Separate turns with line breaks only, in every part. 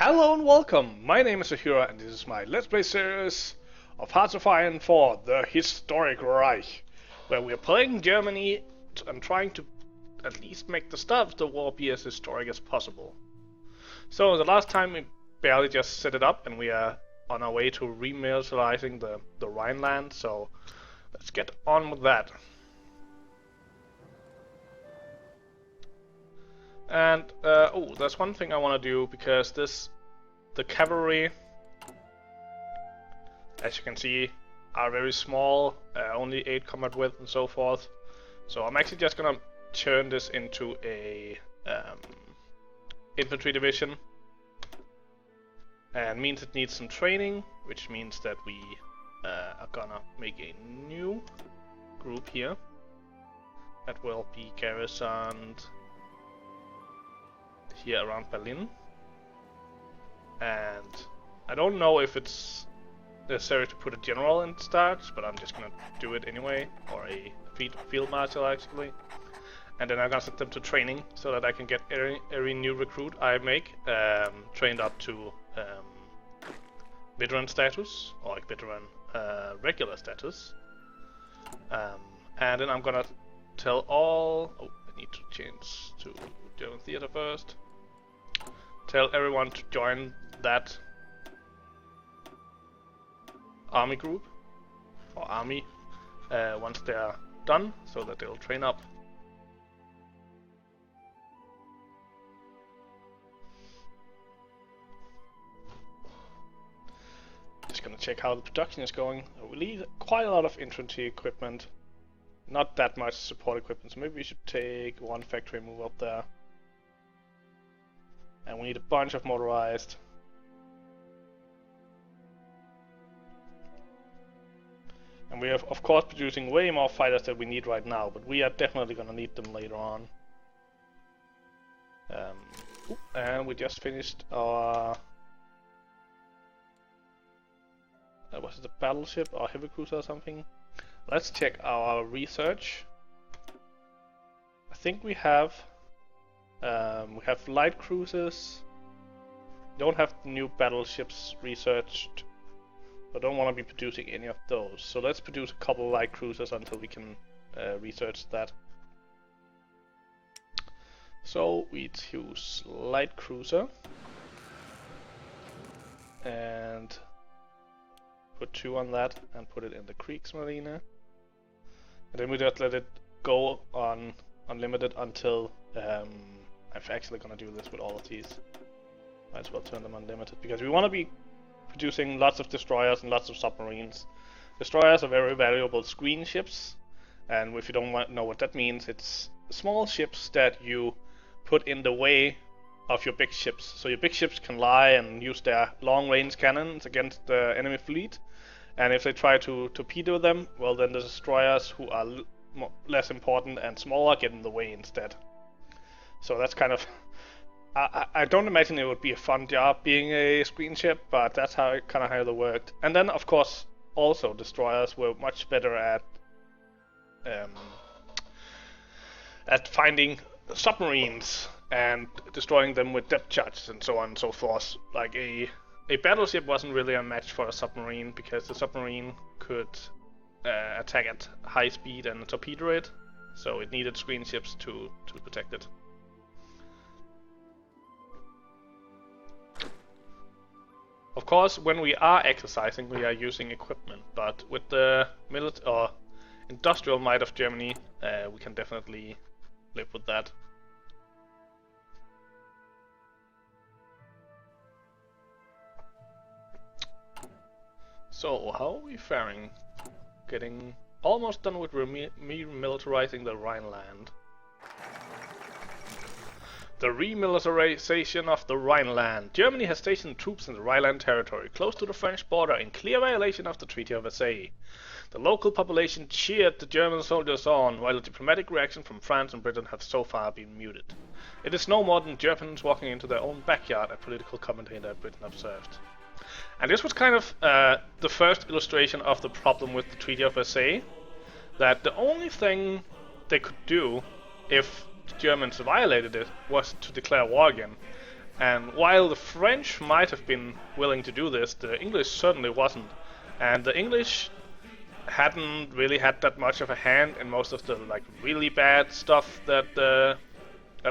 Hello and welcome! My name is Historial and this is my Let's Play series of HOI4, the Historic Reich, where we are playing Germany and trying to at least make the start of the war be as historic as possible. So the last time we barely just set it up and we are on our way to remilitarizing the Rhineland, so let's get on with that. And there's one thing I want to do, because the cavalry, as you can see, are very small, only 8 combat width and so forth. So I'm actually just gonna turn this into a infantry division, and means it needs some training, which means that we are gonna make a new group here that will be garrisoned here around Berlin. And I don't know if it's necessary to put a general in start, but I'm just gonna do it anyway, or a field marshal actually. And then I'm gonna send them to training so that I can get every new recruit I make trained up to veteran status, or like veteran regular status. And then I'm gonna tell all. Oh, I need to change to German theater first. Tell everyone to join that army group, or army, once they are done, so that they'll train up. Just gonna check how the production is going. We need quite a lot of infantry equipment, not that much support equipment, so maybe we should take one factory and move up there. And we need a bunch of motorized. And we are of course producing way more fighters than we need right now, but we are definitely gonna need them later on. And we just finished our... was it a battleship or heavy cruiser or something? Let's check our research. I think we have light cruisers. We don't have new battleships researched. I don't want to be producing any of those. So let's produce a couple light cruisers until we can research that. So we choose light cruiser and put 2 on that and put it in the Kriegsmarine. And then we just let it go on unlimited until I'm actually gonna do this with all of these. Might as well turn them unlimited, because we want to be producing lots of destroyers and lots of submarines. Destroyers are very valuable screen ships, and if you don't know what that means, it's small ships that you put in the way of your big ships. So your big ships can lie and use their long-range cannons against the enemy fleet, and if they try to torpedo them, well then the destroyers, who are less important and smaller, get in the way instead. So that's kind of... I don't imagine it would be a fun job being a screen ship, but that's how it kind of how they worked. And then of course also destroyers were much better at finding submarines and destroying them with depth charges and so on and so forth. Like a battleship wasn't really a match for a submarine, because the submarine could attack at high speed and torpedo it, so it needed screen ships to protect it. Of course, when we are exercising, we are using equipment, but with the industrial might of Germany, we can definitely live with that. So, how are we faring? Getting almost done with remilitarizing the Rhineland. The remilitarization of the Rhineland. Germany has stationed troops in the Rhineland territory, close to the French border, in clear violation of the Treaty of Versailles. The local population cheered the German soldiers on, while the diplomatic reaction from France and Britain have so far been muted. It is no more than Germans walking into their own backyard, a political commentator at Britain observed. And this was kind of the first illustration of the problem with the Treaty of Versailles, that the only thing they could do if the Germans violated it was to declare war again. And while the French might have been willing to do this, the English certainly wasn't. And the English hadn't really had that much of a hand in most of the like really bad stuff that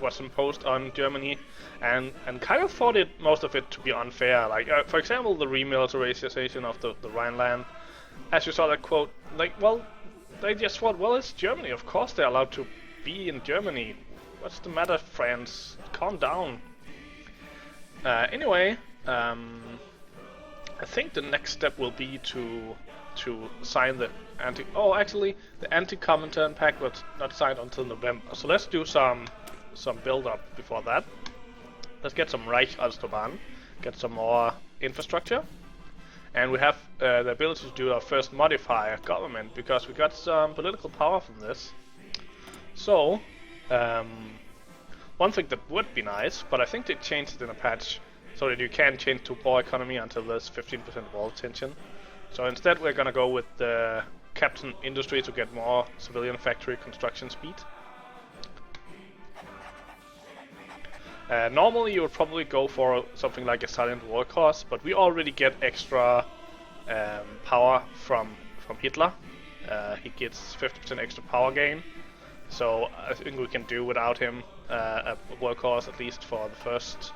was imposed on Germany, and kind of thought most of it to be unfair. Like for example, the remilitarization of the Rhineland. As you saw that quote, like, well, they just thought, well, it's Germany, of course they're allowed to be in Germany. What's the matter, France? Calm down. Anyway, I think the next step will be to sign the the anti-Comintern pact was not signed until November. So let's do some build-up before that. Let's get some Reich Autobahn, get some more infrastructure, and we have the ability to do our first modifier government because we got some political power from this. So, one thing that would be nice, but I think they changed it in a patch so that you can change to poor economy until there's 15% wall tension. So instead we're gonna go with the Captain Industry to get more civilian factory construction speed. Normally you would probably go for something like a silent workhorse, but we already get extra power from Hitler. He gets 50% extra power gain, so I think we can do without him a workhorse at least for the first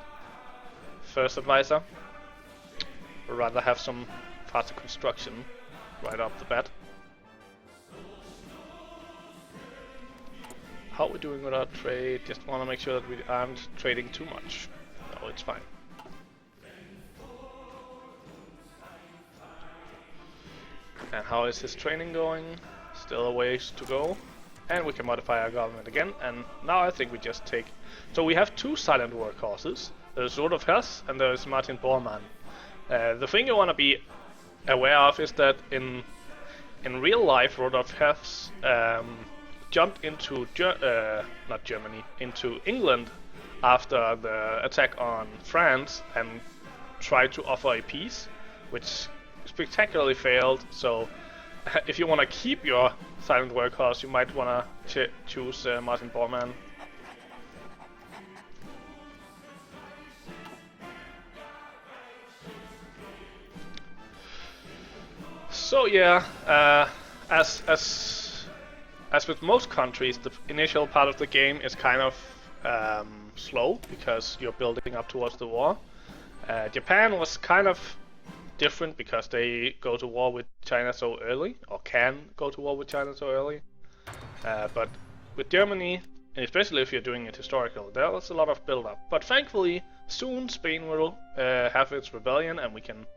advisor. We'd rather have some faster construction right off the bat. How are we doing with our trade? Just want to make sure that we aren't trading too much. No, it's fine. And how is his training going? Still a ways to go. And we can modify our government again. And now I think we just take... So we have two silent workhorses. There's Rudolf Hess and there's Martin Bormann. The thing you want to be aware of is that in real life, Rudolf Hess jumped into into England after the attack on France and tried to offer a peace, which spectacularly failed. So if you want to keep your silent workhorse, you might want to choose Martin Bormann. So yeah, as with most countries, the initial part of the game is kind of slow because you're building up towards the war. Japan was kind of different because they go to war with China so early, or can go to war with China so early. But with Germany, and especially if you're doing it historical, there's a lot of build-up. But thankfully, soon Spain will have its rebellion, and we can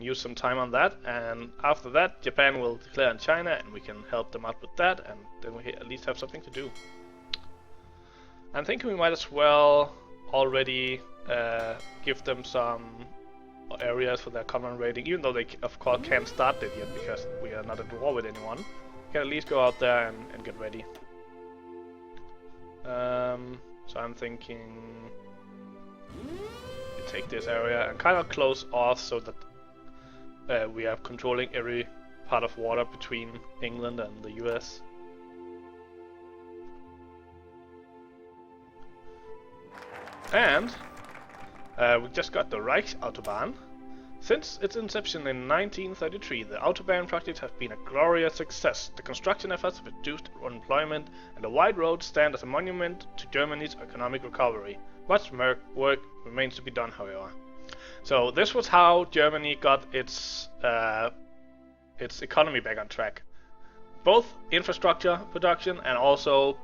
use some time on that, and after that Japan will declare on China and we can help them out with that, and then we at least have something to do. I'm thinking we might as well already give them some areas for their common raiding, even though they of course can't start it yet because we are not at war with anyone. We can at least go out there and get ready. So I'm thinking we take this area and kind of close off so that we are controlling every part of water between England and the US. And we just got the Reich Autobahn. Since its inception in 1933, the Autobahn project has been a glorious success. The construction efforts have reduced unemployment, and the wide roads stand as a monument to Germany's economic recovery. Much work remains to be done, however. So this was how Germany got its economy back on track. Both infrastructure production and also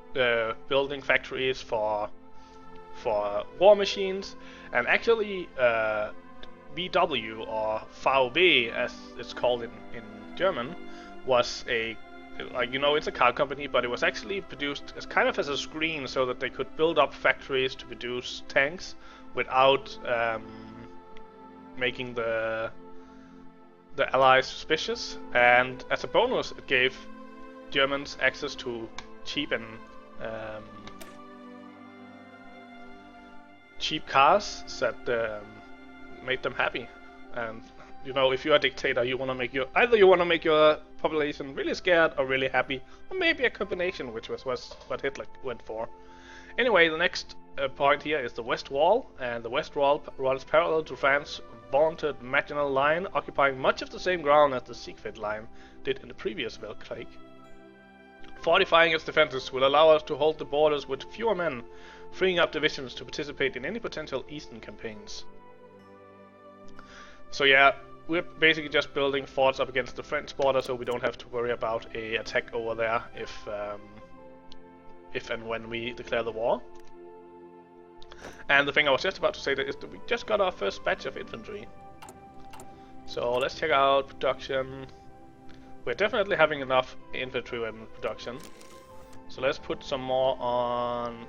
building factories for war machines. And actually VW, or VW as it's called in German, was it's a car company, but it was actually produced as kind of as a screen so that they could build up factories to produce tanks without making the Allies suspicious, and as a bonus it gave Germans access to cheap cars that made them happy. And you know, if you're a dictator, you want to make your population really scared or really happy, or maybe a combination, which was what Hitler went for. Anyway, the next point here is the West Wall, and the West Wall runs parallel to France's vaunted Maginot Line, occupying much of the same ground as the Siegfried Line did in the previous Weltkrieg. Fortifying its defenses will allow us to hold the borders with fewer men, freeing up divisions to participate in any potential eastern campaigns. So yeah, we're basically just building forts up against the French border, so we don't have to worry about a attack over there if and when we declare the war. And the thing I was just about to say is that we just got our first batch of infantry. So let's check out production. We're definitely having enough infantry weapon production. So let's put some more on...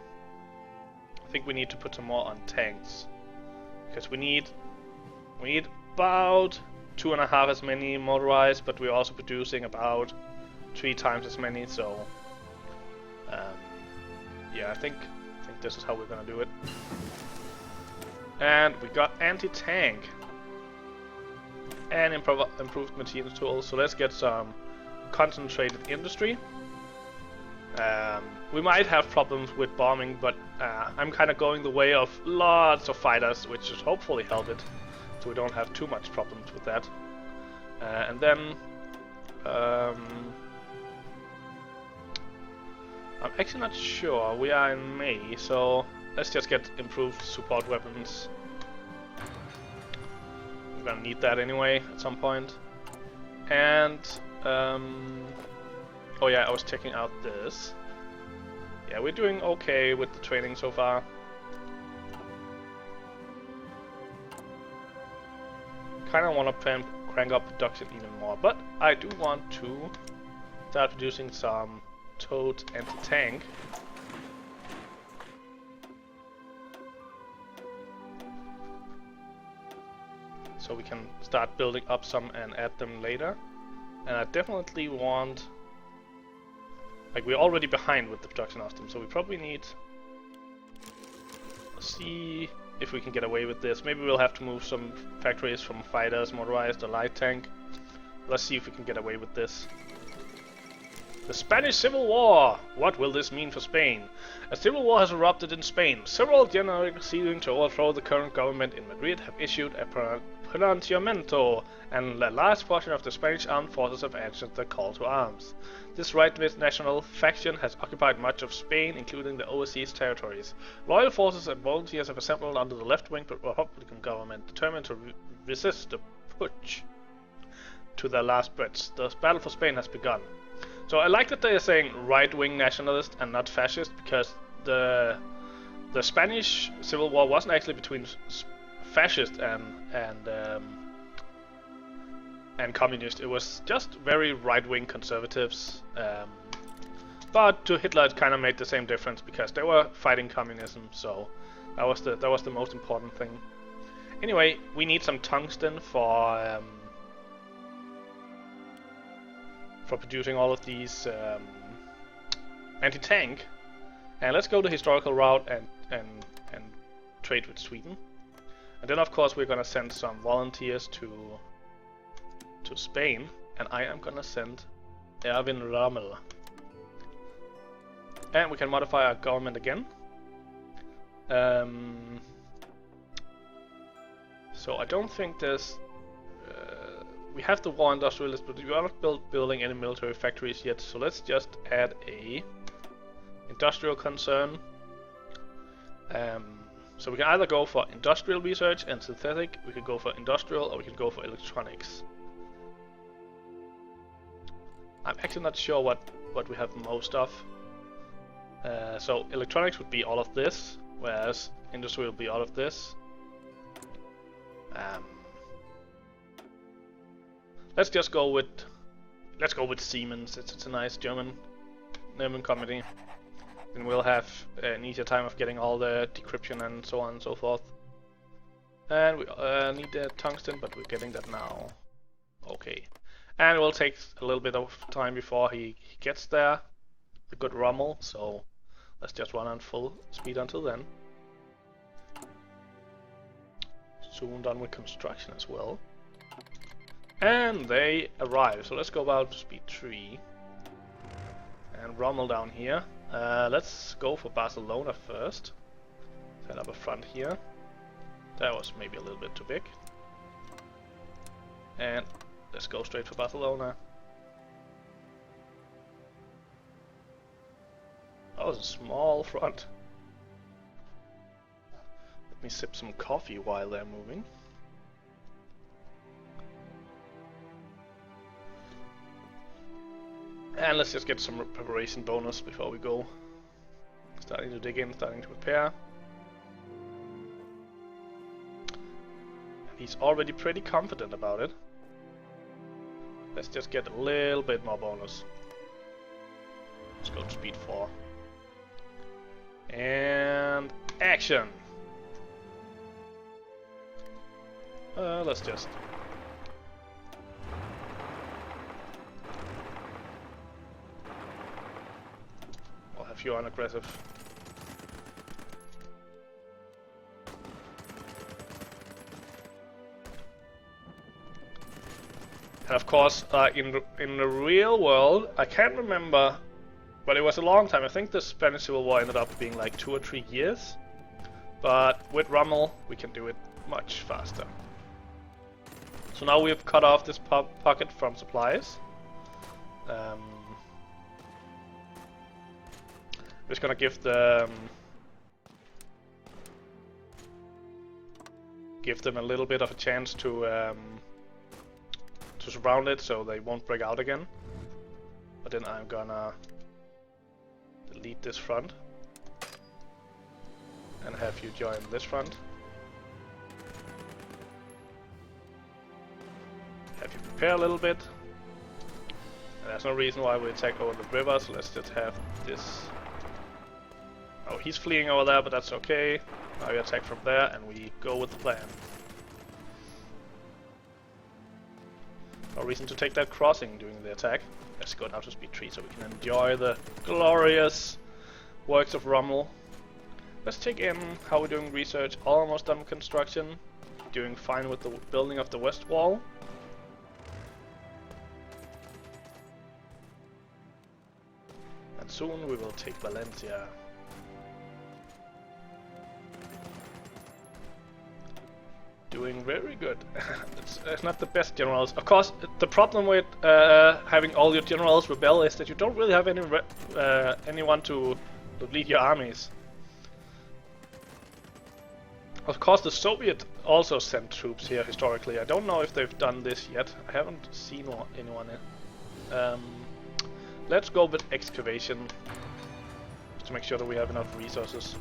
I think we need to put some more on tanks. Because we need about 2.5 as many motorized, but we're also producing about 3 times as many, so... yeah, I think this is how we're gonna do it. And we got anti-tank and improved material tools, so let's get some concentrated industry. We might have problems with bombing, but I'm kind of going the way of lots of fighters, which should hopefully help it, so we don't have too much problems with that. And then I'm actually not sure. We are in May, so let's just get improved support weapons. We're gonna need that anyway at some point. And oh yeah, I was checking out this. Yeah, we're doing okay with the training so far. Kind of want to crank up production even more, but I do want to start producing some towed anti-tank. So we can start building up some and add them later. And I definitely want... Like, we're already behind with the production of them, so we probably need... See if we can get away with this. Maybe we'll have to move some factories from fighters, motorized, or light tank. Let's see if we can get away with this. The Spanish Civil War! What will this mean for Spain? A civil war has erupted in Spain. Several generals seeking to overthrow the current government in Madrid have issued a pronunciamiento, and a large portion of the Spanish armed forces have answered the call to arms. This right-wing national faction has occupied much of Spain, including the overseas territories. Loyal forces and volunteers have assembled under the left-wing Republican government, determined to resist the putsch to their last breaths. The battle for Spain has begun. So I like that they are saying right-wing nationalist and not fascist, because the Spanish Civil War wasn't actually between fascist and communist. It was just very right-wing conservatives. But to Hitler it kind of made the same difference, because they were fighting communism. So that was the most important thing. Anyway, we need some tungsten for producing all of these anti-tank, and let's go the historical route and trade with Sweden. And then of course we're gonna send some volunteers to Spain, and I am gonna send Erwin Rommel. And we can modify our government again. So I don't think there's we have the war industrialist, but we are not building any military factories yet, so let's just add a industrial concern. So we can either go for industrial research and synthetic, we can go for industrial, or we can go for electronics. I'm actually not sure what we have most of. So electronics would be all of this, whereas industry will be all of this. Let's go with Siemens. It's a nice German company, and we'll have an easier time of getting all the decryption and so on and so forth. And we need the tungsten, but we're getting that now. Okay, and it will take a little bit of time before he gets there. The good Rommel, so let's just run on full speed until then. Soon done with construction as well. And they arrive, so let's go about to speed 3. And Rommel down here. Let's go for Barcelona first. Set up a front here. That was maybe a little bit too big. And let's go straight for Barcelona. That was a small front. Let me sip some coffee while they're moving. And let's just get some preparation bonus before we go. Starting to dig in, starting to prepare. He's already pretty confident about it. Let's just get a little bit more bonus. Let's go to speed 4. And action! Let's just... I'll have you on aggressive. And of course, in the real world, I can't remember, but it was a long time. I think the Spanish Civil War ended up being like 2 or 3 years. But with Rommel, we can do it much faster. So now we've cut off this pocket from supplies. We're just gonna give them a little bit of a chance to surround it, so they won't break out again. But then I'm gonna delete this front and have you join this front. Have you prepare a little bit. And there's no reason why we attack over the river, so let's just have this. Oh, he's fleeing over there, but that's okay. Now we attack from there and we go with the plan. No reason to take that crossing during the attack. Let's go down to speed 3 so we can enjoy the glorious works of Rommel. Let's check in how we're doing research. Almost done construction. Doing fine with the building of the west wall. And soon we will take Valencia. Doing very good. It's not the best generals. Of course, the problem with having all your generals rebel is that you don't really have anyone to lead your armies. Of course, the Soviet also sent troops here historically. I don't know if they've done this yet. I haven't seen anyone yet. Let's go with excavation, just to make sure that we have enough resources.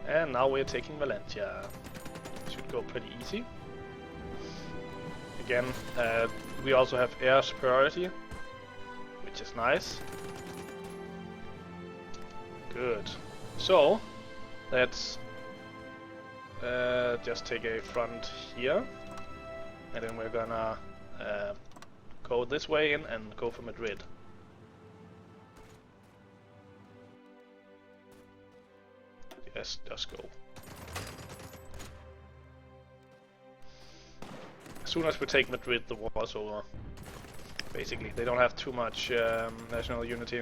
And now we're taking Valencia. Should go pretty easy. Again, we also have air superiority, which is nice. Good. So, let's just take a front here. And then we're gonna go this way in and go for Madrid. Yes, just go. As soon as we take Madrid, the war's over. Basically, they don't have too much national unity.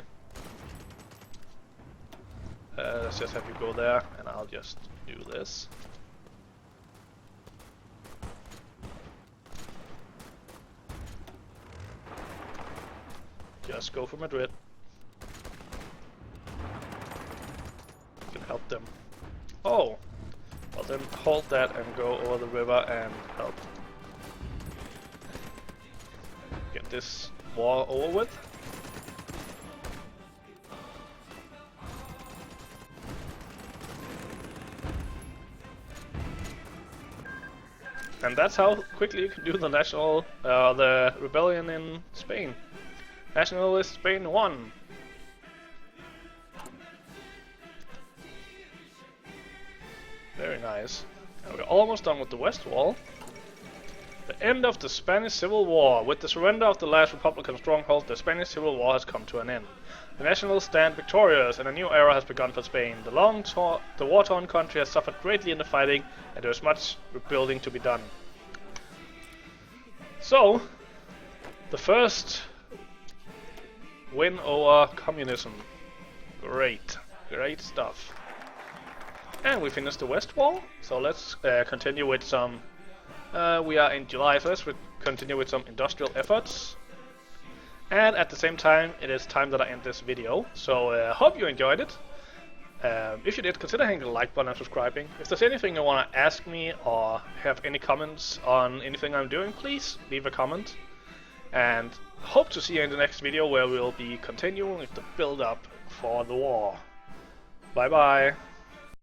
Let's just have you go there, and I'll just do this. Just go for Madrid. You can help them. Oh! Well then hold that and go over the river and help. Get this war over with. And that's how quickly you can do the the rebellion in Spain. Nationalist Spain won. Very nice. And we're almost done with the west wall. The end of the Spanish Civil War. With the surrender of the last Republican stronghold, the Spanish Civil War has come to an end. The Nationals stand victorious, and a new era has begun for Spain. The war-torn country has suffered greatly in the fighting, and there is much rebuilding to be done. So, the first win over communism. Great, great stuff. And we finished the West Wall, so let's continue with some... we are in July 1st, we continue with some industrial efforts. And at the same time, it is time that I end this video, so hope you enjoyed it. If you did, consider hitting the like button and subscribing. If there's anything you want to ask me or have any comments on anything I'm doing, please leave a comment. And hope to see you in the next video where we'll be continuing with the build-up for the war. Bye bye!